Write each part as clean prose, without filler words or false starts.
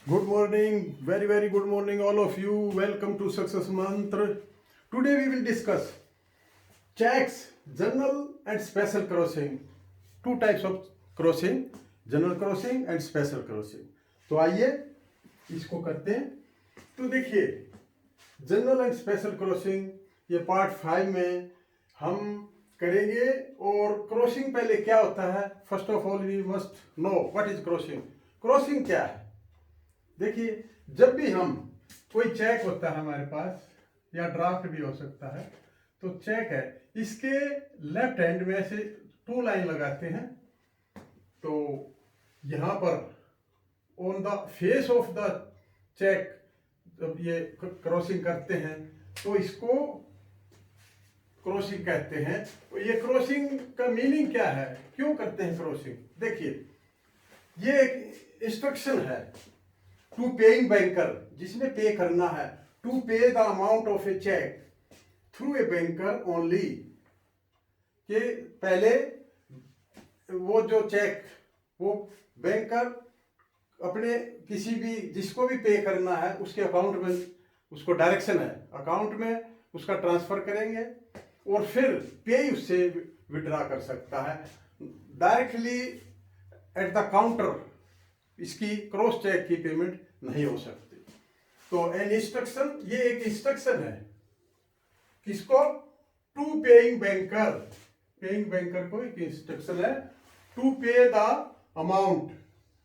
Good morning, very good morning, all of you. Welcome to Success Mantra. Today we will discuss checks, general and special crossing. Two types of crossing, general crossing and special crossing. तो आइए इसको करते हैं. तो देखिए general and special crossing ये part 5 में हम करेंगे. और क्रॉसिंग पहले क्या होता है, first of all we must know what is crossing. Crossing क्या है? देखिए जब भी हम कोई चेक होता है हमारे पास या ड्राफ्ट भी हो सकता है, तो चेक है, इसके लेफ्ट हैंड में ऐसे 2 लाइन लगाते हैं. तो यहां पर on the face of the cheque जब ये क्रॉसिंग करते हैं तो इसको क्रॉसिंग कहते हैं. तो ये क्रॉसिंग का मीनिंग क्या है, क्यों करते हैं क्रॉसिंग? देखिए ये एक इंस्ट्रक्शन है टू पेइंग बैंकर, जिसने पे करना है, to pay the amount of a cheque through a banker only. कि पहले वो जो चेक वो बैंकर अपने किसी भी जिसको भी पे करना है उसके अकाउंट में, उसको डायरेक्शन है अकाउंट में उसका ट्रांसफर करेंगे और फिर पे उससे विड्रा कर सकता है डायरेक्टली एट द काउंटर. इसकी क्रॉस चेक की पेमेंट नहीं हो सकती. तो एन इंस्ट्रक्शन, ये एक इंस्ट्रक्शन है किसको? To paying banker. Paying banker को एक इंस्ट्रक्शन है to pay the amount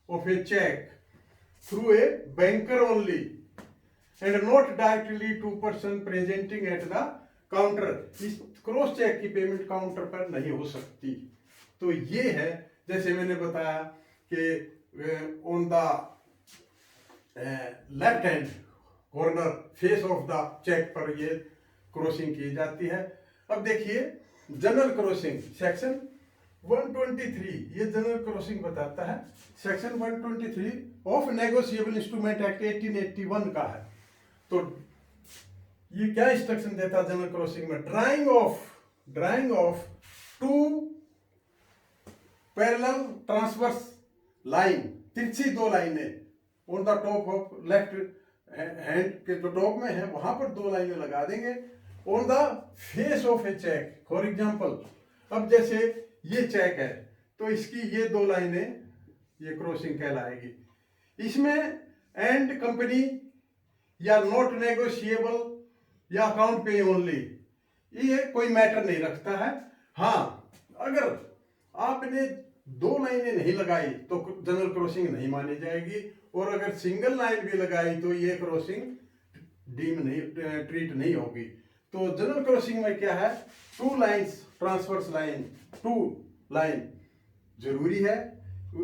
of a cheque through a banker only and not directly to person presenting at the counter. इस क्रॉस चेक की payment counter पर नहीं हो सकती. तो ये है, जैसे मैंने बताया कि on the left hand corner face of the cheque पर ये क्रॉसिंग की जाती है. अब देखिए जनरल क्रॉसिंग सेक्शन 123, ये जनरल क्रॉसिंग बताता है. Section 123 of negotiable instrument act 1881 का है. तो ये क्या इंस्ट्रक्शन देता है जनरल क्रॉसिंग में? Drawing of two parallel transverse line, तिरछी 2 लाइनें on the top of left hand के जो टॉप में है वहां पर 2 लाइनें लगा देंगे on the face of a cheque. For example अब जैसे ये चेक है तो इसकी ये 2 लाइनें, ये क्रॉसिंग कहलाएगी. इसमें एंड कंपनी या नॉट नेगोशिएबल या अकाउंट पे ओनली, ये कोई मैटर नहीं रखता है. हाँ, अगर आपने 2 लाइनें नहीं लगाई तो जनरल क्रॉसिंग नहीं मानी जाएगी, और अगर सिंगल लाइन भी लगाई तो ये क्रॉसिंग ट्रीट नहीं होगी. तो जनरल क्रॉसिंग में क्या है? 2 लाइन्स ट्रांसवर्स लाइन, 2 लाइन जरूरी है.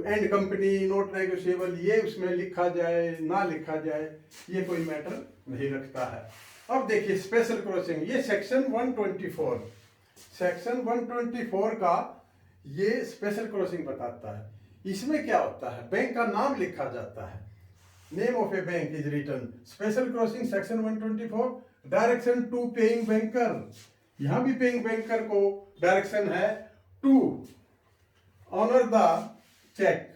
एंड कंपनी नॉट नेगोशिएबल ये उसमें लिखा जाए ना लिखा जाए ये कोई मैटर नहीं रखता है. अब देखिए स्पेशल क्रॉसिंग, ये सेक्शन 124 का ये स्पेशल क्रॉसिंग बताता है. इसमें क्या होता है? बैंक का नाम लिखा जाता है, name of a bank is written. Special crossing section 124, direction to paying banker. यहां भी पेइंग बैंकर को डायरेक्शन है to honour the cheque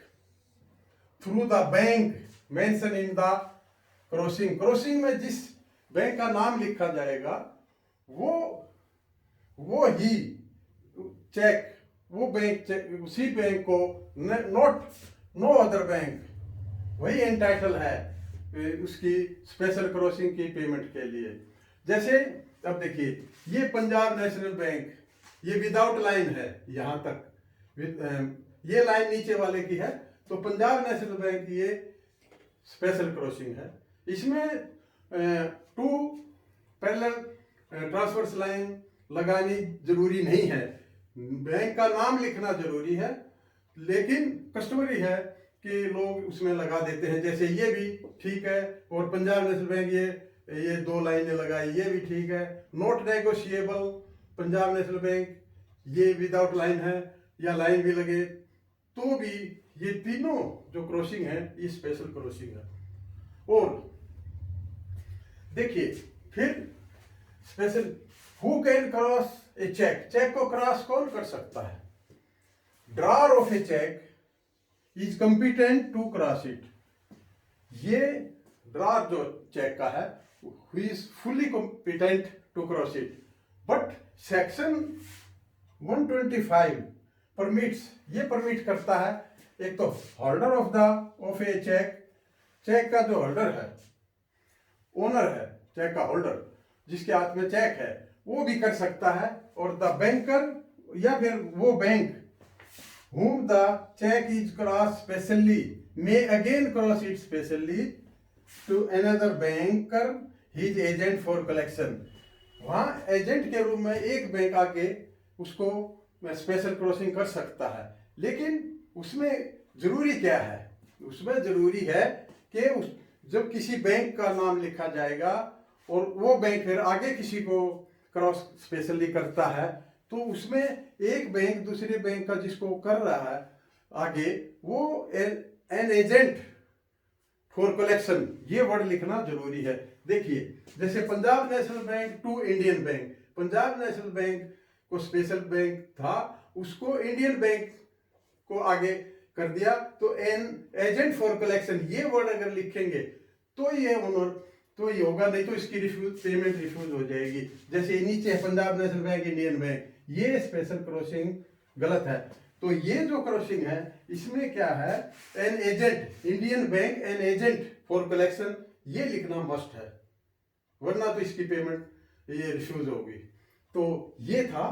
through the bank mention in the crossing. Crossing में जिस बैंक का नाम लिखा जाएगा वो ही चेक, वो बैंक, उसी बैंक को, नॉट नो अदर बैंक, वही एंटाइटल है उसकी स्पेशल क्रॉसिंग की पेमेंट के लिए. जैसे अब देखिए ये पंजाब नेशनल बैंक, ये विदाउट लाइन है यहां तक, ये लाइन नीचे वाले की है. तो पंजाब नेशनल बैंक ये स्पेशल क्रॉसिंग है. इसमें 2 पैरेलल ट्रांसवर्स लाइन लगानी जरूरी नहीं है, बैंक का नाम लिखना जरूरी है, लेकिन कस्टमरी है कि लोग उसमें लगा देते हैं. जैसे ये भी ठीक है, और पंजाब नेशनल बैंक ये 2 लाइनें लगाई, ये भी ठीक है. Not negotiable Punjab National bank, ये विदाउट लाइन है या लाइन भी लगे तो भी ये तीनों जो क्रॉसिंग है ये स्पेशल क्रॉसिंग है. और देखिए फिर special, who can cross a cheque. Cheque को क्रॉस कौन कर सकता है? Drawer of a cheque is competent to cross it. ये ड्रार जो चेक का है, who is fully competent to cross it, but section 125 permits, ये परमिट करता है, एक तो holder of a cheque, cheque का जो होल्डर है, ओनर है चेक का होल्डर, जिसके हाथ में चेक है, वो भी कर सकता है, और द बैंकर या फिर वो bank whom the check is crossed specially may again cross it specially to another banker his agent for collection। वहाँ एजेंट के रूप में एक बैंक आके उसको स्पेशल क्रॉसिंग कर सकता है, लेकिन उसमें जरूरी क्या है, उसमें जरूरी है कि जब किसी बैंक का नाम लिखा जाएगा और वो बैंक फिर आगे किसी को क्रॉस स्पेशली करता है, तो उसमें एक बैंक दूसरे बैंक का जिसको कर रहा है आगे, वो एन एजेंट फॉर कलेक्शन, ये वर्ड लिखना जरूरी है। देखिए, जैसे पंजाब नेशनल बैंक टू इंडियन बैंक, पंजाब नेशनल बैंक को स्पेशल बैंक था, उसको इंडियन बैंक को आगे कर दिया, तो एन एजेंट फॉर कलेक्शन ये वर्ड अगर लिखेंगे तो ये ओनर, तो ये होगा, नहीं तो इसकी पेमेंट रिफ्यूज हो जाएगी। जैसे नीचे है Punjab National bank Indian bank, ये स्पेशल क्रॉसिंग गलत है। तो ये जो क्रॉसिंग है इसमें क्या है, an agent, Indian bank N agent for collection, ये लिखना मस्ट है, वरना तो इसकी पेमेंट ये रिफ्यूज होगी। तो ये था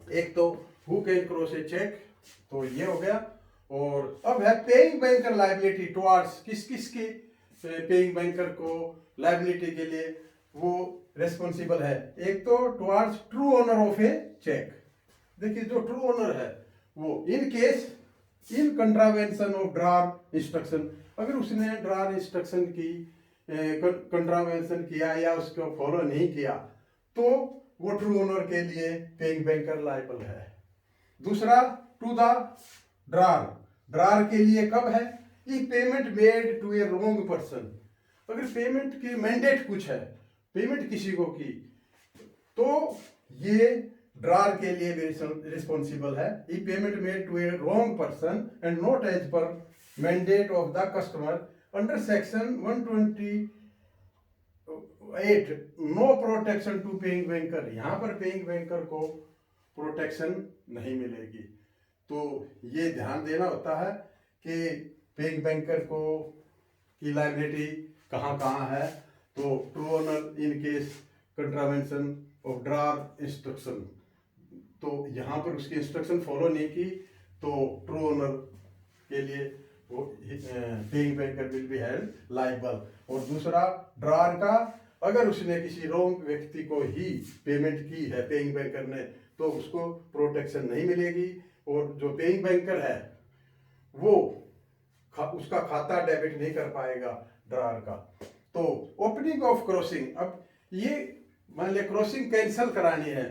एक तो who can cross a cheque, तो ये हो गया। और अब है पेइंग बैंकर लायबिलिटी टुवर्ड्स, किस किस की पेइंग बैंकर को लायबिलिटी के लिए वो रेस्पॉन्सिबल है। एक तो towards true owner of a cheque, देखिए जो ट्रू ओनर है वो in case in contravention of drawer instruction, अगर उसने ड्रार इंस्ट्रक्शन की कंट्रावेंशन किया या उसको फॉलो नहीं किया, तो वो ट्रू ओनर के लिए पेइंग बैंकर लायबल है। दूसरा टू द ड्रार, ड्रार के लिए कब है, E payment made to a wrong person, अगर पेमेंट की मैंडेट कुछ है, पेमेंट किसी को की, तो ये ड्रार के लिए भी रिस्पॉन्सिबल है। E payment made to a wrong person and not as per mandate of the customer under section 128 no protection to paying banker, यहाँ पर पेइंग बैंकर को प्रोटेक्शन नहीं मिलेगी। तो ये ध्यान देना होता है कि पेइंग बैंकर को की लायबिलिटी कहाँ कहाँ है। तो true owner in case contravention of drawer instruction, तो यहाँ पर उसकी इंस्ट्रक्शन फॉलो नहीं की, तो ट्रू ओनर के लिए वो paying banker will be held liable. और दूसरा ड्रार का, अगर उसने किसी रॉन्ग व्यक्ति को ही पेमेंट की है पेइंग बैंकर ने, तो उसको प्रोटेक्शन नहीं मिलेगी, और जो पेइंग बैंकर है वो उसका खाता डेबिट नहीं कर पाएगा ड्रार का। तो ओपनिंग ऑफ क्रॉसिंग, अब ये मान लिया क्रॉसिंग कैंसिल करानी है,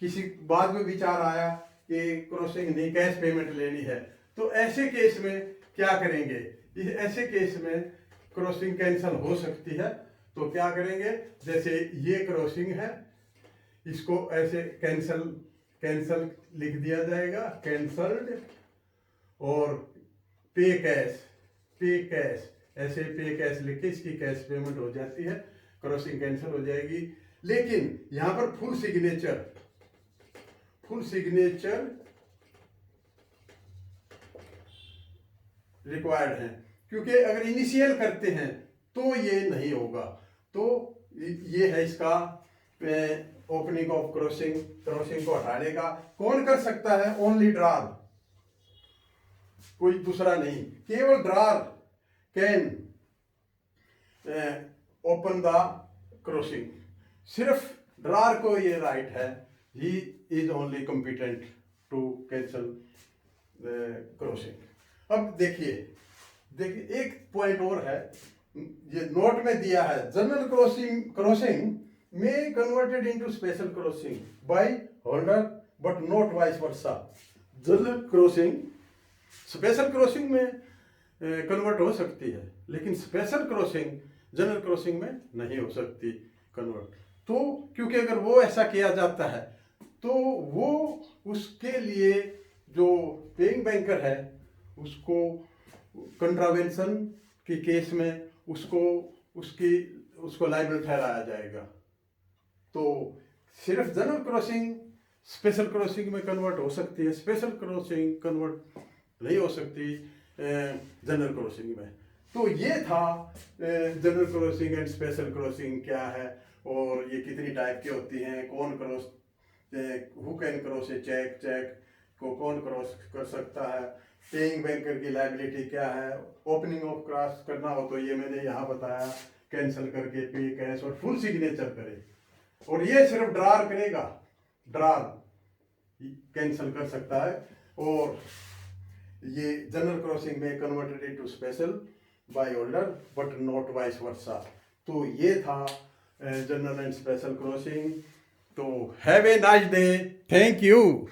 किसी बाद में विचार आया कि क्रॉसिंग नहीं कैश पेमेंट लेनी है, तो ऐसे केस में क्या करेंगे, ऐसे केस में क्रॉसिंग कैंसिल हो सकती है। तो क्या करेंगे, जैसे ये क्रॉसिंग है, इसको ऐसे कैंसल लिख दिया जाएगा, कैंसल्ड, और पे कैश ऐसे पे कैश लिख के इसकी कैश पेमेंट हो जाती है, क्रॉसिंग कैंसिल हो जाएगी। लेकिन यहां पर फुल सिग्नेचर रिक्वायर्ड है, क्योंकि अगर इनिशियल करते हैं तो ये नहीं होगा। तो ये है इसका ओपनिंग ऑफ क्रॉसिंग को हटाने का। कौन कर सकता है, ओनली ड्रार, कोई दूसरा नहीं, केवल drawer can open the crossing, सिर्फ ड्रार को ये राइट है, he is only competent to cancel crossing. अब देखिए एक पॉइंट और है, ये नोट में दिया है, जनरल क्रॉसिंग में converted into special crossing by holder but not vice versa. General crossing special crossing में कन्वर्ट हो सकती है, लेकिन स्पेशल क्रॉसिंग जनरल क्रॉसिंग में नहीं हो सकती कन्वर्ट। तो क्योंकि अगर वो ऐसा किया जाता है तो वो उसके लिए जो पेइंग बैंकर है उसको कंट्रावेंशन के केस में उसको लायबल ठहराया जाएगा। तो सिर्फ जनरल क्रॉसिंग स्पेशल क्रॉसिंग में कन्वर्ट हो सकती है, स्पेशल क्रॉसिंग कन्वर्ट नहीं हो सकती जनरल क्रॉसिंग में। तो ये था general crossing and special crossing क्या है और ये कितनी टाइप की होती हैं, कौन cross who can cross a cheque को कौन क्रॉस कर सकता है, पेइंग बैंकर की लायबिलिटी क्या है, ओपनिंग ऑफ क्रॉस करना हो तो ये मैंने यहाँ बताया, कैंसिल करके पे कैश और फुल सिग्नेचर करे। और ये सिर्फ ड्रार करेगा, ड्रार कैंसिल कर सकता है। और ये जनरल क्रॉसिंग में converted to special by order but not vice versa. तो ये था जनरल एंड स्पेशल क्रॉसिंग। तो have a nice day, thank you.